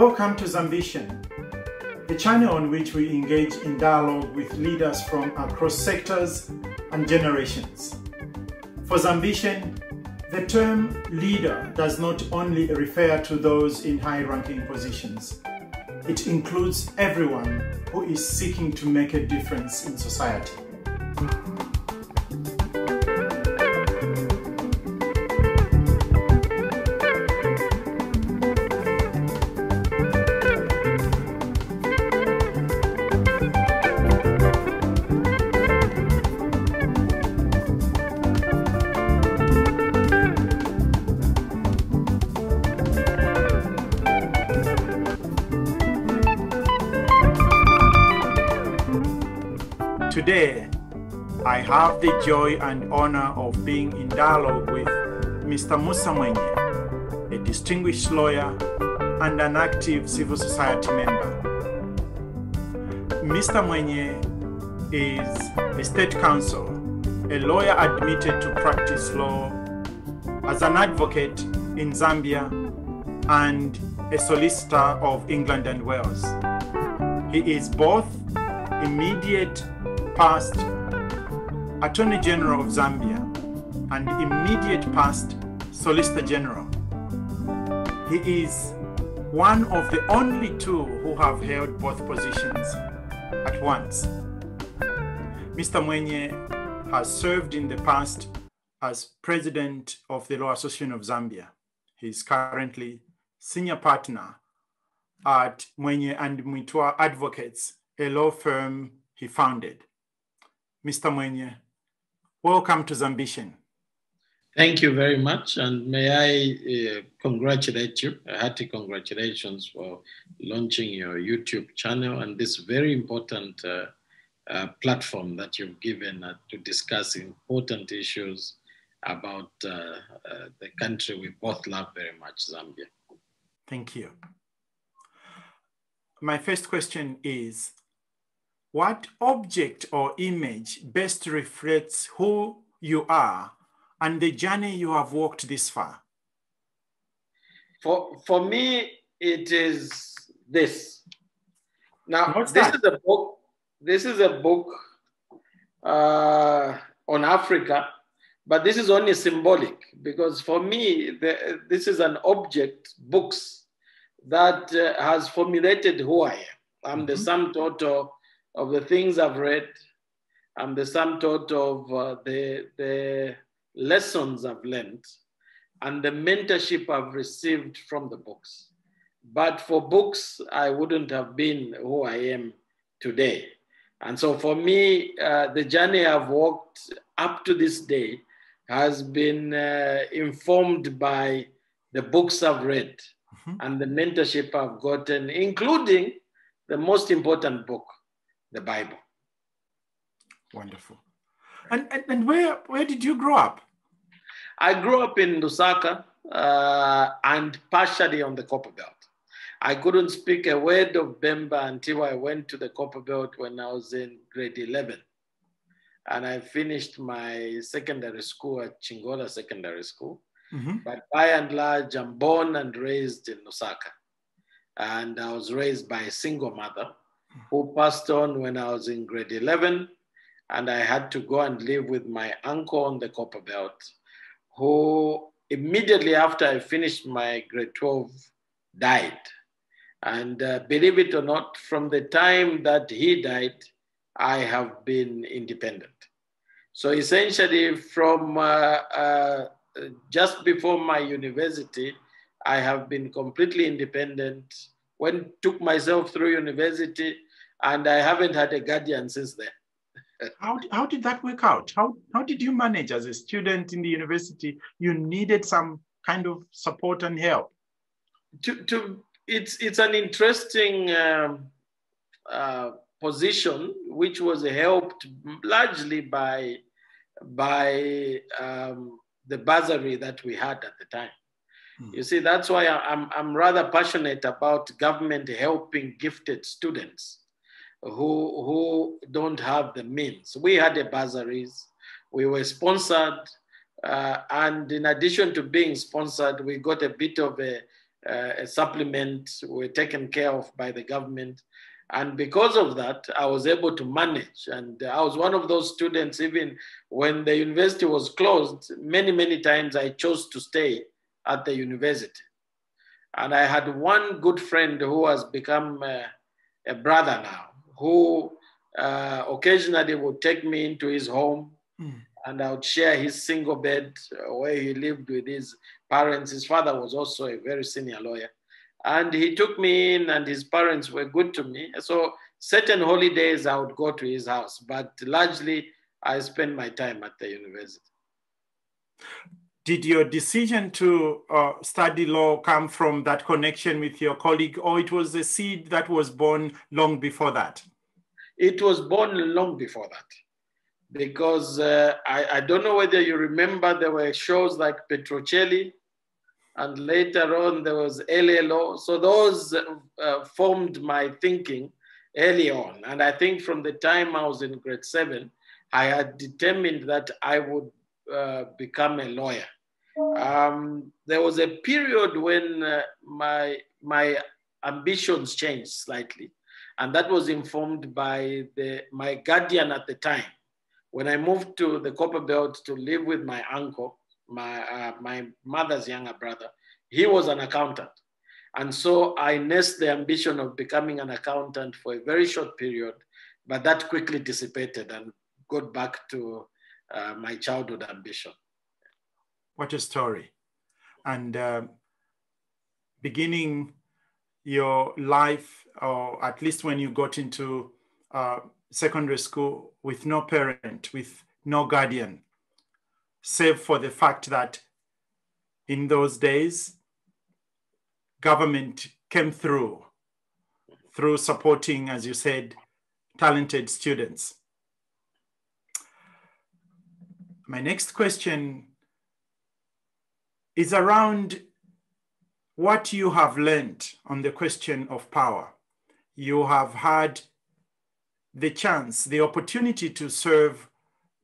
Welcome to Zambian, a channel on which we engage in dialogue with leaders from across sectors and generations. For Zambian, the term leader does not only refer to those in high-ranking positions. It includes everyone who is seeking to make a difference in society. Today, I have the joy and honor of being in dialogue with Mr. Musa Mwenye, a distinguished lawyer and an active civil society member. Mr. Mwenye is a state counsel, a lawyer admitted to practice law as an advocate in Zambia and a solicitor of England and Wales. He is both immediate past Attorney General of Zambia and immediate past Solicitor General. He is one of the only two who have held both positions at once. Mr. Mwenye has served in the past as President of the Law Association of Zambia. He is currently Senior Partner at Mwenye and Mutua Advocates, a law firm he founded. Mr. Mwenye, welcome to Zambian. Thank you very much, and may I congratulate you. Hearty congratulations for launching your YouTube channel and this very important platform that you've given to discuss important issues about the country we both love very much, Zambia. Thank you. My first question is, what object or image best reflects who you are and the journey you have walked this far? For me, it is this. Now, What's this that? is a book. This is a book on Africa, but this is only symbolic because for me, this is an object, books, that has formulated who I am. I'm the sum total of the things I've read. I'm the sum total of the lessons I've learned and the mentorship I've received from the books. But for books, I wouldn't have been who I am today. And so for me, the journey I've walked up to this day has been informed by the books I've read and the mentorship I've gotten, including the most important book, the Bible. Wonderful. And where did you grow up? I grew up in Lusaka and partially on the Copperbelt. I couldn't speak a word of Bemba until I went to the Copperbelt when I was in grade 11. And I finished my secondary school at Chingola Secondary School. But by and large, I'm born and raised in Lusaka. And I was raised by a single mother who passed on when I was in grade 11, and I had to go and live with my uncle on the Copperbelt, who immediately after I finished my grade 12 died. And believe it or not, from the time that he died, I have been independent. So essentially from just before my university, I have been completely independent, took myself through university, and I haven't had a guardian since then. How did that work out? How did you manage as a student in the university? You needed some kind of support and help. It's an interesting position, which was helped largely by the bursary that we had at the time. You see, that's why I'm rather passionate about government helping gifted students who don't have the means. We had the bursaries, we were sponsored, and in addition to being sponsored, we got a bit of a a supplement, were taken care of by the government. And because of that, I was able to manage. And I was one of those students, even when the university was closed, many, many times I chose to stay at the university. And I had one good friend who has become a brother now, who occasionally would take me into his home, and I would share his single bed where he lived with his parents. His father was also a very senior lawyer. And he took me in, and his parents were good to me. So certain holidays I would go to his house, but largely I spent my time at the university. Did your decision to study law come from that connection with your colleague, or it was a seed that was born long before that? It was born long before that. Because I don't know whether you remember, there were shows like Petrocelli, and later on there was LLO. So those formed my thinking early on. And I think from the time I was in grade 7, I had determined that I would become a lawyer. There was a period when my ambitions changed slightly. And that was informed by my guardian at the time. When I moved to the Copperbelt to live with my uncle, my mother's younger brother, he was an accountant. And so I nursed the ambition of becoming an accountant for a very short period, but that quickly dissipated and got back to my childhood ambition. What a story. And beginning your life, or at least when you got into secondary school, with no parent, with no guardian, save for the fact that in those days, government came through supporting, as you said, talented students. My next question is around what you have learned on the question of power. You have had the chance, the opportunity to serve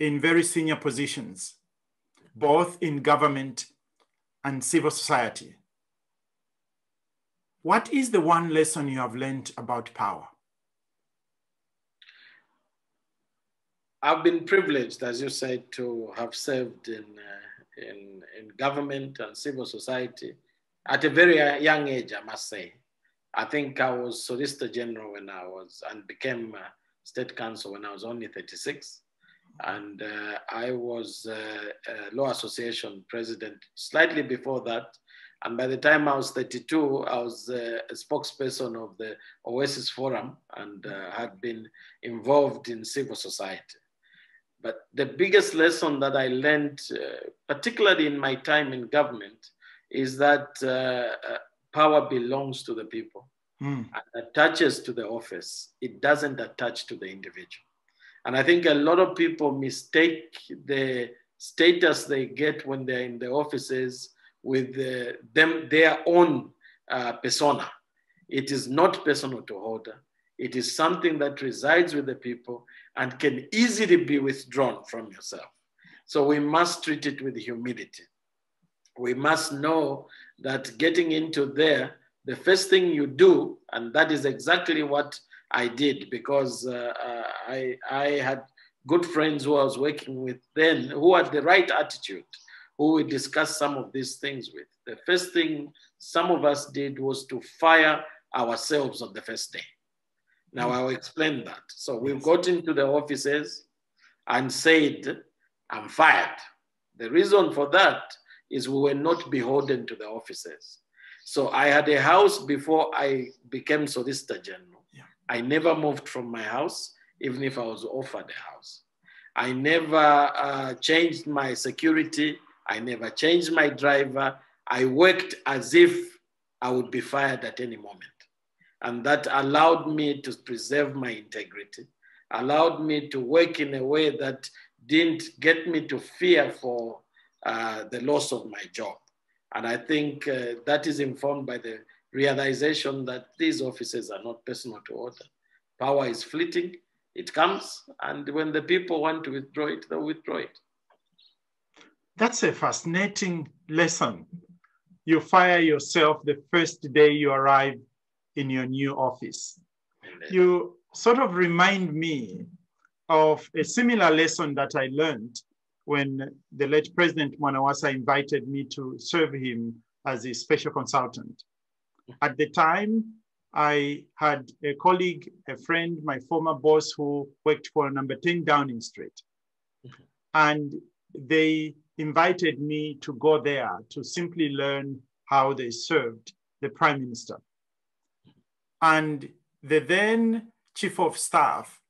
in very senior positions, both in government and civil society. What is the one lesson you have learned about power? I've been privileged, as you said, to have served in government and civil society at a very young age, I must say. I think I was Solicitor General when I was, and became State Counsel when I was only 36. And I was a Law Association president slightly before that. And by the time I was 32, I was a spokesperson of the Oasis Forum and had been involved in civil society. But the biggest lesson that I learned, particularly in my time in government, is that power belongs to the people and attaches to the office. It doesn't attach to the individual. And I think a lot of people mistake the status they get when they're in the offices with their own persona. It is not personal to Holder. It is something that resides with the people and can easily be withdrawn from yourself. So we must treat it with humility. We must know that getting into there, the first thing you do, and that is exactly what I did, because I had good friends who I was working with then who had the right attitude, who we discussed some of these things with. The first thing some of us did was to fire ourselves on the first day. Now I'll explain that. So we got into the offices and said, I'm fired. The reason for that is we were not beholden to the offices. So I had a house before I became Solicitor General. Yeah. I never moved from my house, even if I was offered a house. I never changed my security. I never changed my driver. I worked as if I would be fired at any moment. And that allowed me to preserve my integrity, allowed me to work in a way that didn't get me to fear for the loss of my job. And I think that is informed by the realization that these offices are not personal to Holder. Power is fleeting, it comes, and when the people want to withdraw it, they'll withdraw it. That's a fascinating lesson you fire yourself the first day you arrive in your new office. You sort of remind me of a similar lesson that I learned when the late President Mwenye invited me to serve him as a special consultant. At the time, I had a colleague, a friend, my former boss who worked for number 10 Downing Street. And they invited me to go there to simply learn how they served the Prime Minister. And the then Chief of Staff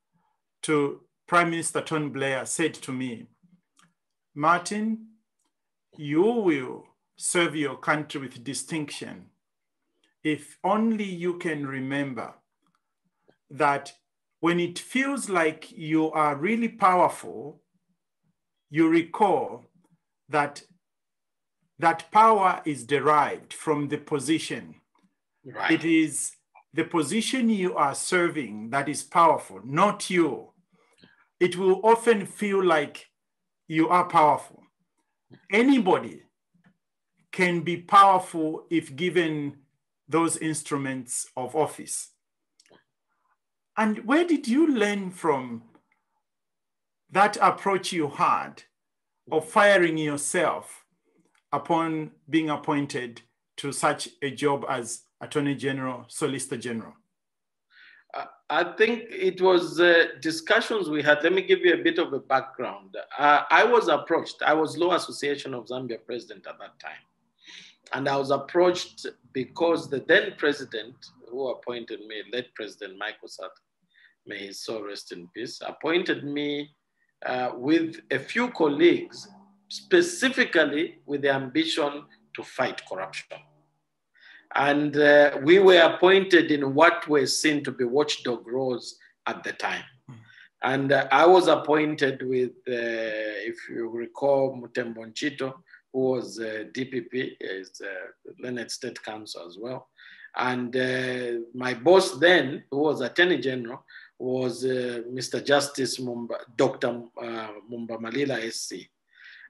to Prime Minister Tony Blair said to me, Martin, you will serve your country with distinction if only you can remember that when it feels like you are really powerful, you recall that that power is derived from the position. Right. It is the position you are serving that is powerful, not you. It will often feel like you are powerful. Anybody can be powerful if given those instruments of office. And where did you learn from that approach you had of firing yourself upon being appointed to such a job as Attorney General, Solicitor General? I think it was discussions we had. Let me give you a bit of a background. I was approached. I was Law Association of Zambia president at that time. And I was approached because the then president who appointed me, late President Michael Sata, may his soul rest in peace, appointed me with a few colleagues, specifically with the ambition to fight corruption. And we were appointed in what were seen to be watchdog roles at the time. And I was appointed with, if you recall, Mutembo Nchito, who was DPP, is Leonard State Council as well. And my boss then, who was Attorney General, was Mr. Justice Dr. Mumba Malila SC.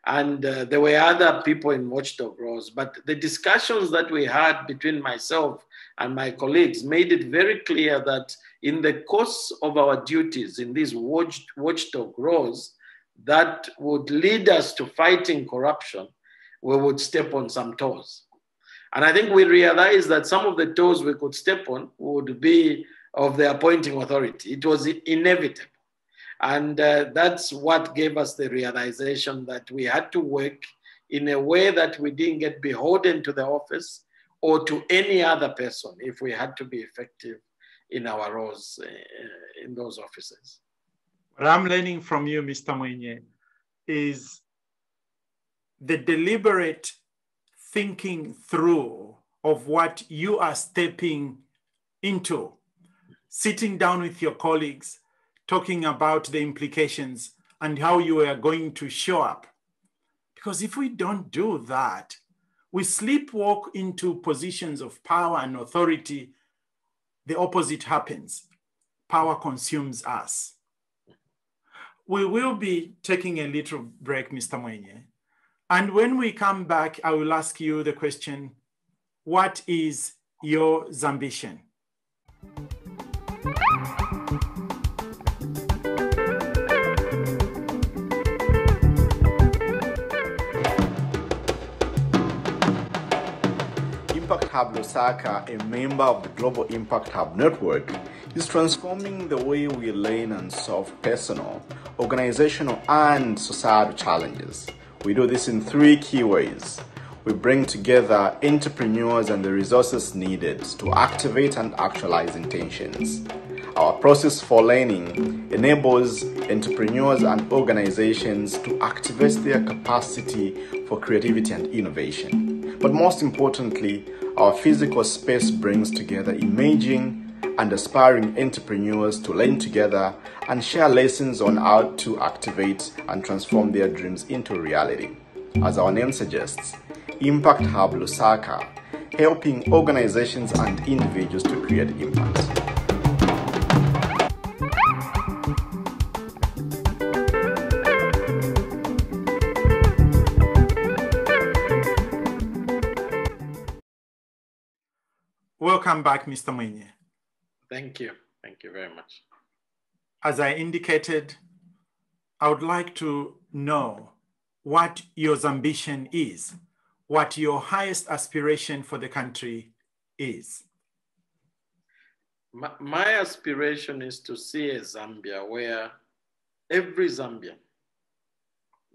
And there were other people in watchdog roles, but the discussions that we had between myself and my colleagues made it very clear that in the course of our duties in these watchdog roles that would lead us to fighting corruption, we would step on some toes. And I think we realized that some of the toes we could step on would be of the appointing authority. It was inevitable. And that's what gave us the realization that we had to work in a way that we didn't get beholden to the office or to any other person if we had to be effective in our roles in those offices. What I'm learning from you, Mr. Mwenye, is the deliberate thinking through of what you are stepping into, sitting down with your colleagues, talking about the implications and how you are going to show up. Because if we don't do that, we sleepwalk into positions of power and authority, the opposite happens. Power consumes us. We will be taking a little break, Mr. Mwenye. And when we come back, I will ask you the question, what is your Zambition? Impact Hub Lusaka, a member of the Global Impact Hub Network, is transforming the way we learn and solve personal, organizational, and societal challenges. We do this in 3 key ways. We bring together entrepreneurs and the resources needed to activate and actualize intentions. Our process for learning enables entrepreneurs and organizations to activate their capacity for creativity and innovation. But most importantly, our physical space brings together emerging and aspiring entrepreneurs to learn together and share lessons on how to activate and transform their dreams into reality. As our name suggests, Impact Hub Lusaka, helping organizations and individuals to create impact. Welcome back, Mr. Mwenye. Thank you. Thank you very much. As I indicated, I would like to know what your ambition is, what your highest aspiration for the country is. My aspiration is to see a Zambia where every Zambian,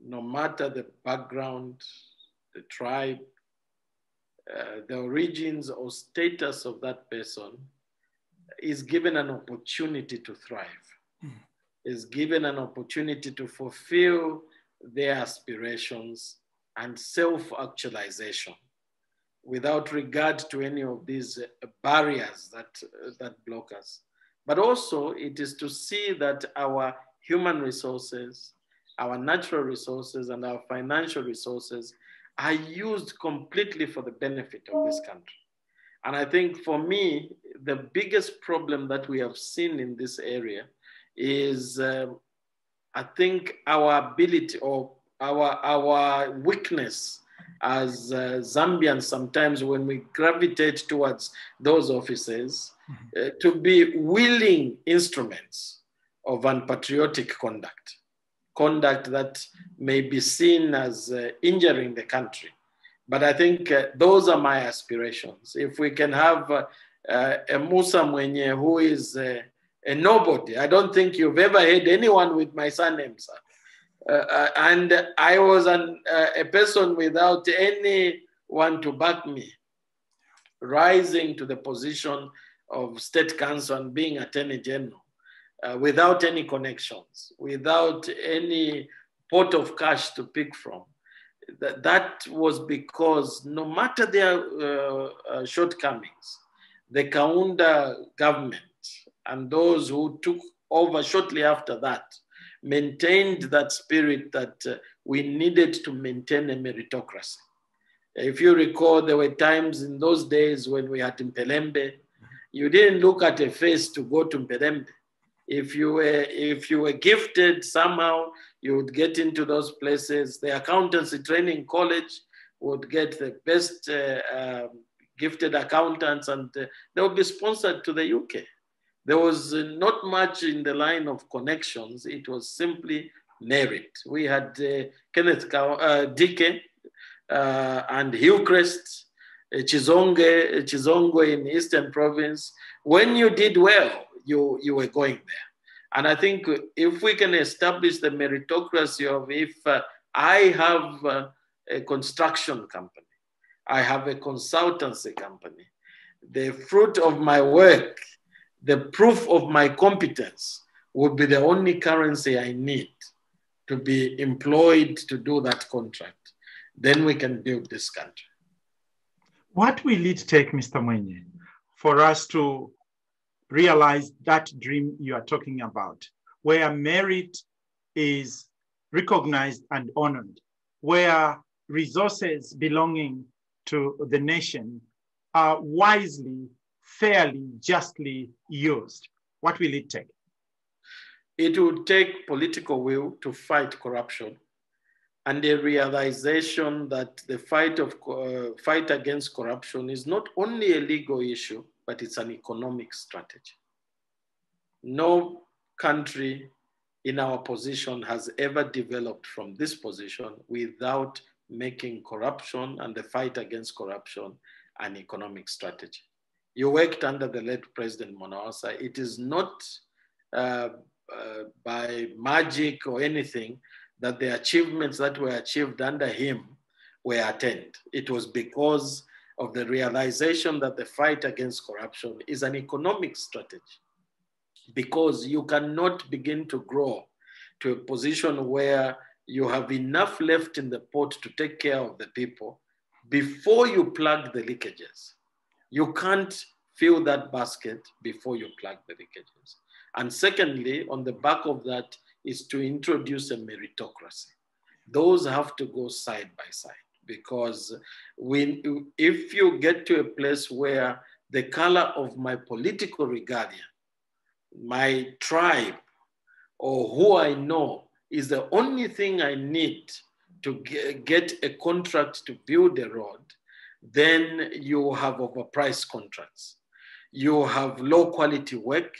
no matter the background, the tribe, the origins or status of that person, is given an opportunity to thrive, is given an opportunity to fulfill their aspirations and self-actualization without regard to any of these barriers that block us. But also it is to see that our human resources, our natural resources, and our financial resources are used completely for the benefit of this country. And I think for me, the biggest problem that we have seen in this area is, I think, our ability or our weakness as Zambians sometimes when we gravitate towards those offices to be willing instruments of unpatriotic conduct that may be seen as injuring the country. But I think those are my aspirations. If we can have a Musa Mwenye who is a nobody, I don't think you've ever heard anyone with my surname, sir. And I was a person without anyone to back me, rising to the position of State Council and being Attorney General without any connections, without any pot of cash to pick from. That was because no matter their shortcomings, the Kaunda government and those who took over shortly after that maintained that spirit that we needed to maintain a meritocracy. If you recall, there were times in those days when we had Mpelembe, you didn't look at a face to go to Mpelembe. If you were gifted somehow, you would get into those places. The accountancy training college would get the best gifted accountants, and they would be sponsored to the UK. There was not much in the line of connections. It was simply merit. We had Kenneth Dike and Hillcrest, Chizongo in Eastern Province. When you did well, you were going there. And I think if we can establish the meritocracy of if I have a construction company, I have a consultancy company, the fruit of my work, the proof of my competence would be the only currency I need to be employed to do that contract. Then we can build this country. What will it take, Mr. Mwenye, for us to realize that dream you are talking about, where merit is recognized and honored, where resources belonging to the nation are wisely, fairly, justly used? What will it take? It will take political will to fight corruption and a realization that the fight against corruption is not only a legal issue, but it's an economic strategy. No country in our position has ever developed from this position without making corruption and the fight against corruption an economic strategy. You worked under the late President Monawasa. It is not by magic or anything that the achievements that were achieved under him were attained. It was because of the realization that the fight against corruption is an economic strategy, because you cannot begin to grow to a position where you have enough left in the pot to take care of the people before you plug the leakages. You can't fill that basket before you plug the leakages. And secondly, on the back of that is to introduce a meritocracy. Those have to go side by side, because if you get to a place where the color of my political regalia, my tribe, or who I know is the only thing I need to get a contract to build a road, then you have overpriced contracts. you have low quality work,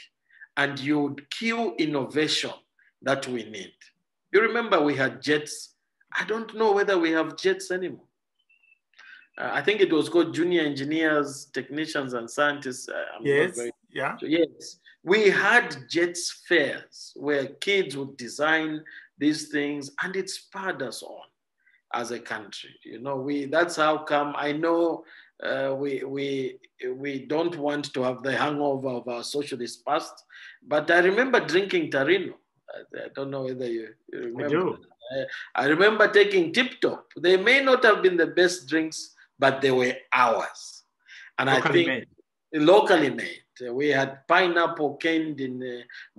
and you would kill innovation that we need. You remember we had jets. I don't know whether we have jets anymore. I think it was called junior engineers, technicians, and scientists. Yes, yeah. So yes, we had jets fairs where kids would design these things, and it spurred us on as a country. You know, that's how come I know we don't want to have the hangover of our socialist past, but I remember drinking Tarino. I don't know whether you remember. I do. I remember taking Tip Top. They may not have been the best drinks, but they were ours. And Locally I think made. Locally made. We had pineapple canned in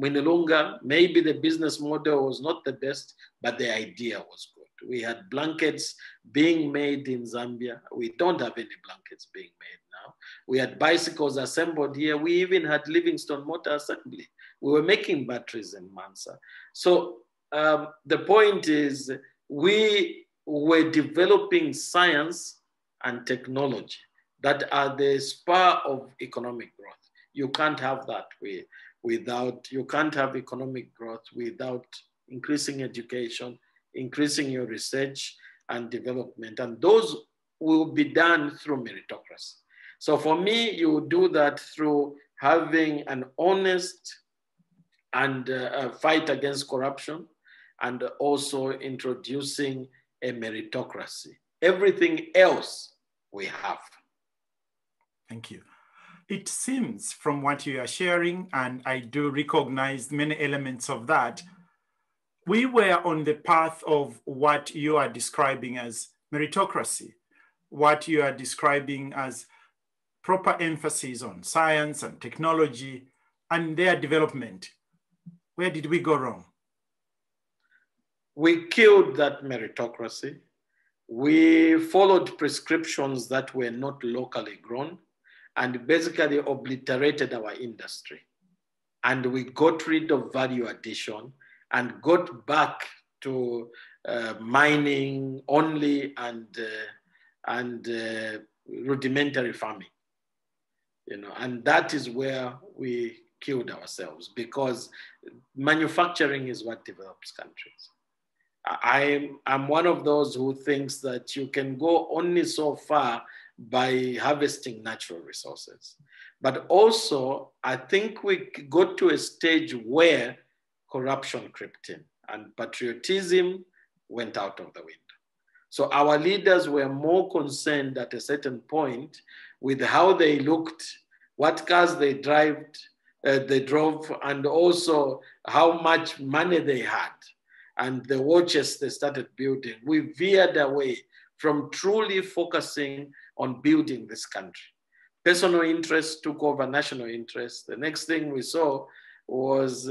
Mwinilunga. Maybe the business model was not the best, but the idea was good. We had blankets being made in Zambia. We don't have any blankets being made now. We had bicycles assembled here. We even had Livingstone Motor Assembly. We were making batteries in Mansa. So the point is, we were developing science and technology that are the spur of economic growth. You can't have that you can't have economic growth without increasing education, increasing your research and development. And those will be done through meritocracy. So for me, you do that through having an honest and fight against corruption, and also introducing a meritocracy. Everything else we have. Thank you. It seems from what you are sharing, and I do recognize many elements of that, we were on the path of what you are describing as meritocracy, what you are describing as proper emphasis on science and technology and their development. Where did we go wrong? We killed that meritocracy. We followed prescriptions that were not locally grown and basically obliterated our industry. And we got rid of value addition and got back to mining only and rudimentary farming. You know, and that is where we killed ourselves, because manufacturing is what develops countries. I'm one of those who thinks that you can go only so far by harvesting natural resources. But also, I think we got to a stage where corruption crept in and patriotism went out of the window. So our leaders were more concerned at a certain point with how they looked, what cars they drove, and also how much money they had, and the watches they started building. We veered away from truly focusing on building this country. Personal interest took over national interest. The next thing we saw was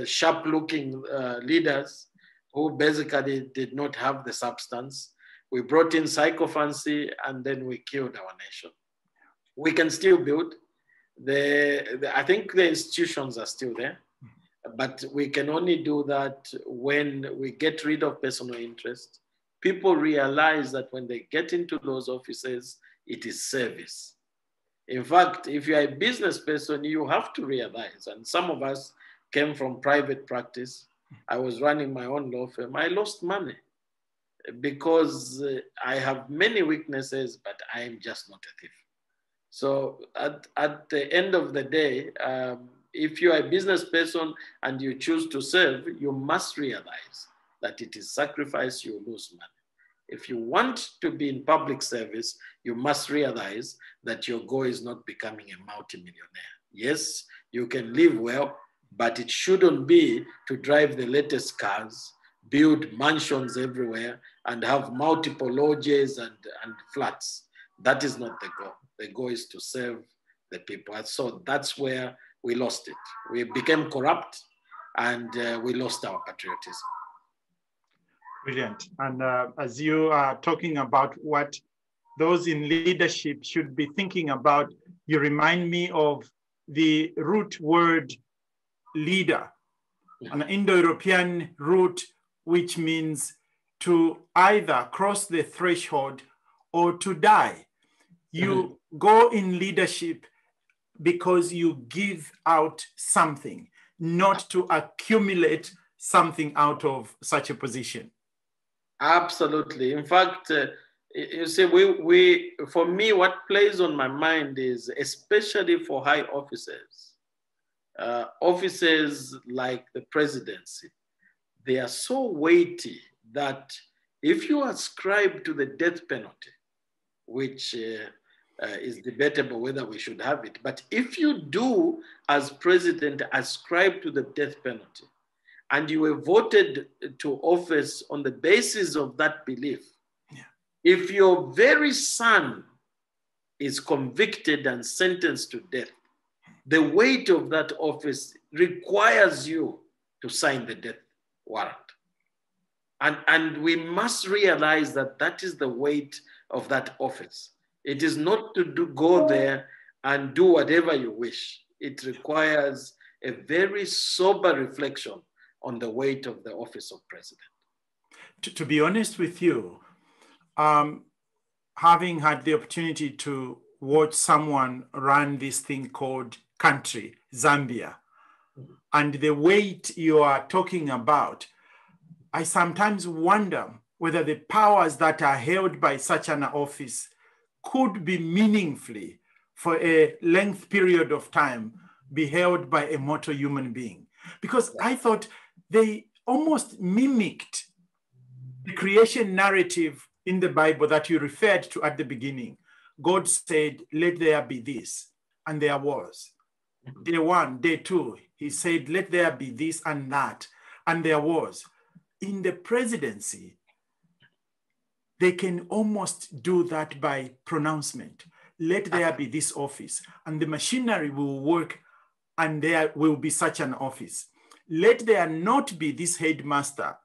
sharp-looking leaders who basically did not have the substance. We brought in sycophancy, and then we killed our nation. We can still build. I think the institutions are still there, but we can only do that when we get rid of personal interest. People realize that when they get into those offices, it is service. In fact, if you're a business person, you have to realize, and some of us came from private practice. I was running my own law firm. I lost money because I have many weaknesses, but I am just not a thief. So at the end of the day, if you are a business person and you choose to serve, you must realize that it is sacrifice, you lose money. If you want to be in public service, you must realize that your goal is not becoming a multimillionaire. Yes, you can live well, but it shouldn't be to drive the latest cars, build mansions everywhere, and have multiple lodges and flats. That is not the goal. The goal is to serve the people. And so that's where we lost it. We became corrupt, and we lost our patriotism. Brilliant. And as you are talking about what those in leadership should be thinking about, you remind me of the root word leader, an Indo-European root, which means to either cross the threshold or to die. You go in leadership because you give out something, not to accumulate something out of such a position. Absolutely. In fact, you see, for me, what plays on my mind is, especially for high officers, officers like the presidency, they are so weighty that if you ascribe to the death penalty, which is debatable whether we should have it, but if you do, as president, ascribe to the death penalty, and you were voted to office on the basis of that belief, if your very son is convicted and sentenced to death, the weight of that office requires you to sign the death warrant. And we must realize that that is the weight of that office. It is not to go there and do whatever you wish. It requires a very sober reflection on the weight of the office of president. To be honest with you, having had the opportunity to watch someone run this thing called country, Zambia, and the weight you are talking about, I sometimes wonder whether the powers that are held by such an office could be meaningfully, for a length period of time, be held by a mortal human being. Because I thought they almost mimicked the creation narrative in the Bible that you referred to at the beginning. God said, let there be this, and there was. Day one, day two, he said, let there be this and that, and there was. In the presidency, they can almost do that by pronouncement. Let there be this office, and the machinery will work, and there will be such an office. Let there not be this headmaster.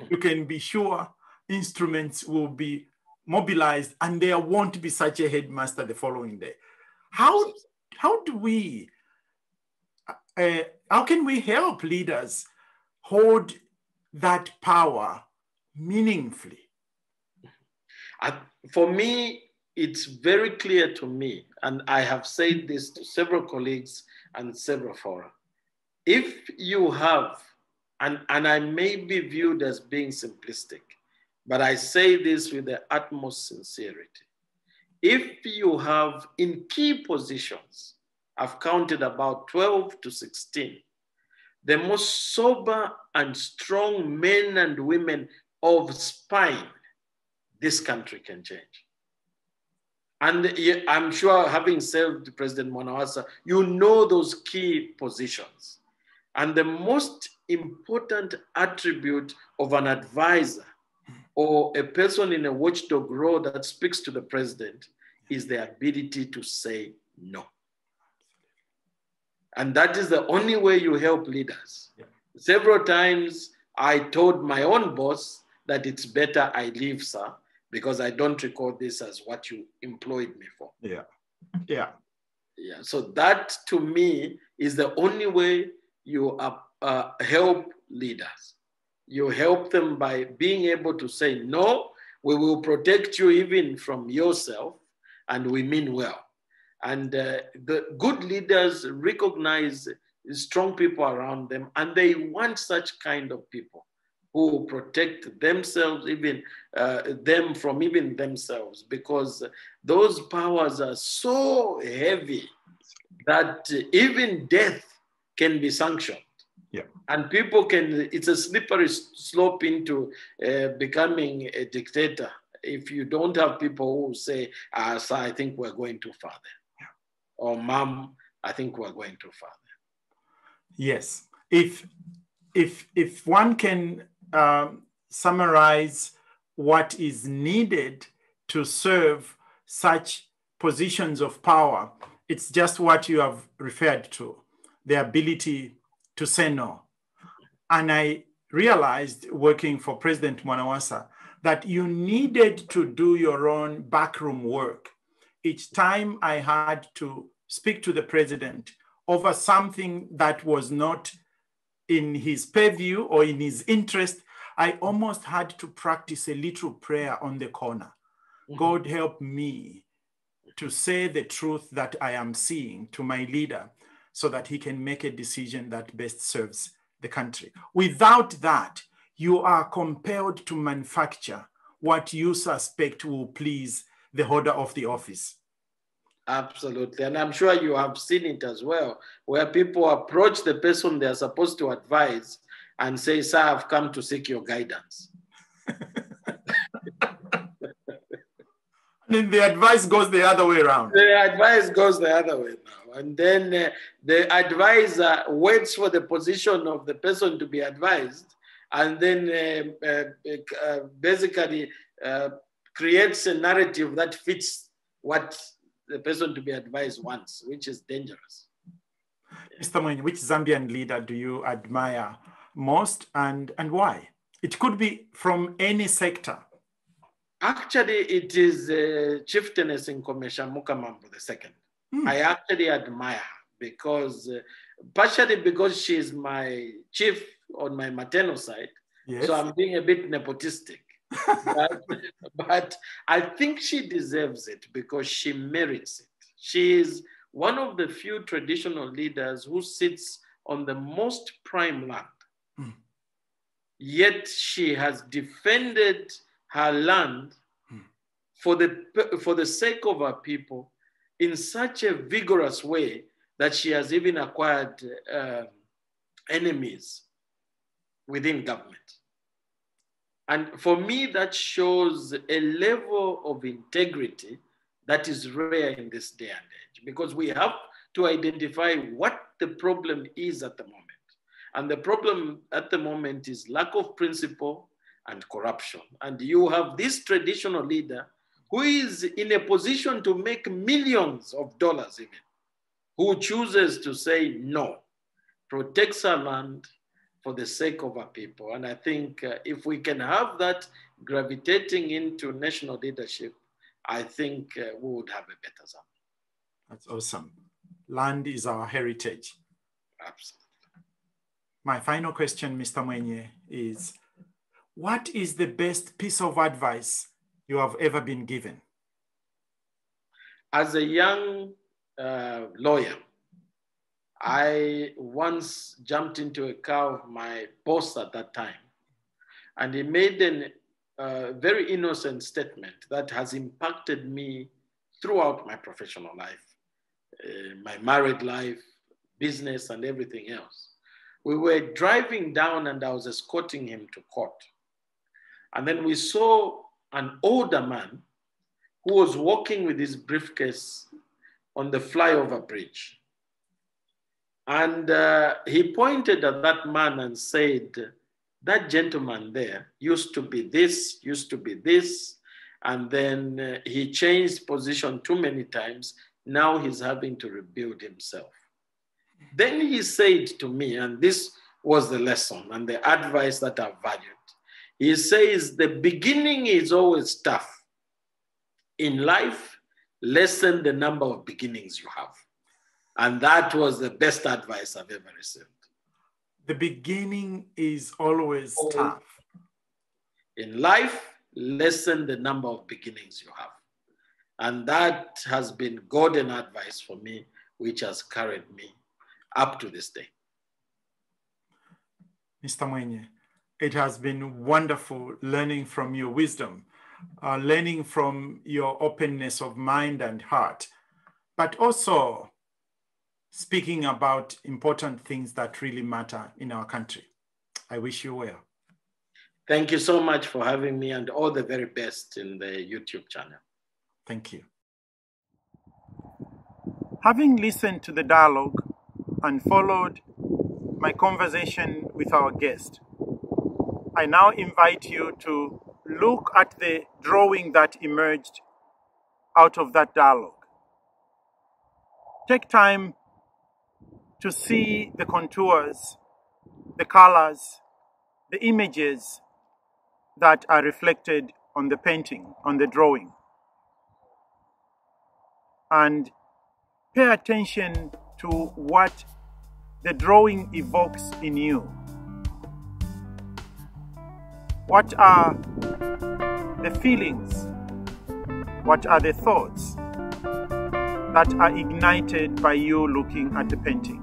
You can be sure instruments will be mobilized, and there won't be such a headmaster the following day. How do we, how can we help leaders hold that power meaningfully? For me, it's very clear to me, and I have said this to several colleagues and several fora. If you have, and I may be viewed as being simplistic, but I say this with the utmost sincerity. If you have in key positions, I've counted about 12 to 16, the most sober and strong men and women of spine, this country can change. And I'm sure, having served President Mwanawasa, you know those key positions. And the most important attribute of an advisor or a person in a watchdog role that speaks to the president is the ability to say no. And that is the only way you help leaders. Yeah. Several times I told my own boss that it's better I leave, sir, because I don't record this as what you employed me for. Yeah, yeah. Yeah, so that to me is the only way you help leaders. You help them by being able to say, no, we will protect you even from yourself, and we mean well. And the good leaders recognize strong people around them, and they want such kind of people who protect themselves, even them from even themselves, because those powers are so heavy that even death can be sanctioned. Yeah. And people can, it's a slippery slope into becoming a dictator if you don't have people who say, sir, I think we're going too far there. Yeah. Or mom, I think we're going too far there. Yes. If one can summarize what is needed to serve such positions of power, it's just what you have referred to, the ability to say no. And I realized, working for President Mwanawasa, that you needed to do your own backroom work. Each time I had to speak to the president over something that was not in his purview or in his interest, I almost had to practice a little prayer on the corner. Mm-hmm. God help me to say the truth that I am seeing to my leader so that he can make a decision that best serves the country. Without that, you are compelled to manufacture what you suspect will please the holder of the office. Absolutely. And I'm sure you have seen it as well, where people approach the person they're supposed to advise and say, sir, I've come to seek your guidance. And then the advice goes the other way around. The advice goes the other way now. And then the advisor waits for the position of the person to be advised, and then basically creates a narrative that fits what the person to be advised wants, which is dangerous. Mr. Mwenye, which Zambian leader do you admire most, and why? It could be from any sector. Actually, it is Chieftainess Nkomesha Mukamambo II. I actually admire her because, partially because she is my chief on my maternal side. Yes. So I'm being a bit nepotistic. but I think she deserves it because she merits it. She is one of the few traditional leaders who sits on the most prime land. Yet she has defended her land for the sake of her people in such a vigorous way that she has even acquired enemies within government. And for me, that shows a level of integrity that is rare in this day and age, because we have to identify what the problem is at the moment. And the problem at the moment is lack of principle and corruption. And you have this traditional leader who is in a position to make millions of dollars even, who chooses to say no, protects our land for the sake of our people. And I think if we can have that gravitating into national leadership, I think we would have a better Zambia. That's awesome. Land is our heritage. Absolutely. My final question, Mr. Mwenye, is what is the best piece of advice you have ever been given? As a young lawyer, I once jumped into a car of my boss at that time, and he made a very innocent statement that has impacted me throughout my professional life, my married life, business, and everything else. We were driving down and I was escorting him to court. And then we saw an older man who was walking with his briefcase on the flyover bridge. And he pointed at that man and said, that gentleman there used to be this, used to be this, and then he changed position too many times. Now he's having to rebuild himself. Then he said to me, and this was the lesson and the advice that I valued. He says, the beginning is always tough. In life, lessen the number of beginnings you have. And that was the best advice I've ever received. The beginning is always tough. In life, lessen the number of beginnings you have. And that has been golden advice for me, which has carried me up to this day. Mr. Mwenye, it has been wonderful learning from your wisdom, learning from your openness of mind and heart, but also speaking about important things that really matter in our country. I wish you well. Thank you so much for having me, and all the very best in the YouTube channel. Thank you. Having listened to the dialogue and followed my conversation with our guest, I now invite you to look at the drawing that emerged out of that dialogue. Take time to see the contours, the colors, the images that are reflected on the painting, on the drawing. And pay attention to what the drawing evokes in you. What are the feelings? What are the thoughts that are ignited by you looking at the painting?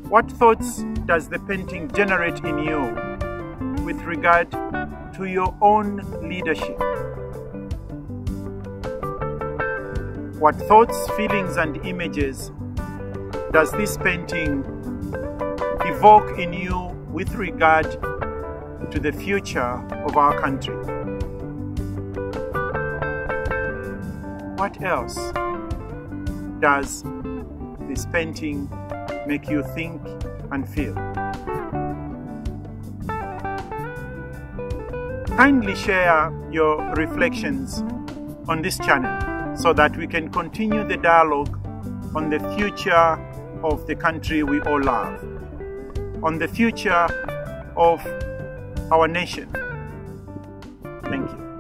What thoughts does the painting generate in you with regard to your own leadership? What thoughts, feelings, and images does this painting evoke in you with regard to the future of our country? What else does this painting make you think and feel? Kindly share your reflections on this channel so that we can continue the dialogue on the future of the country we all love, on the future of our nation. Thank you.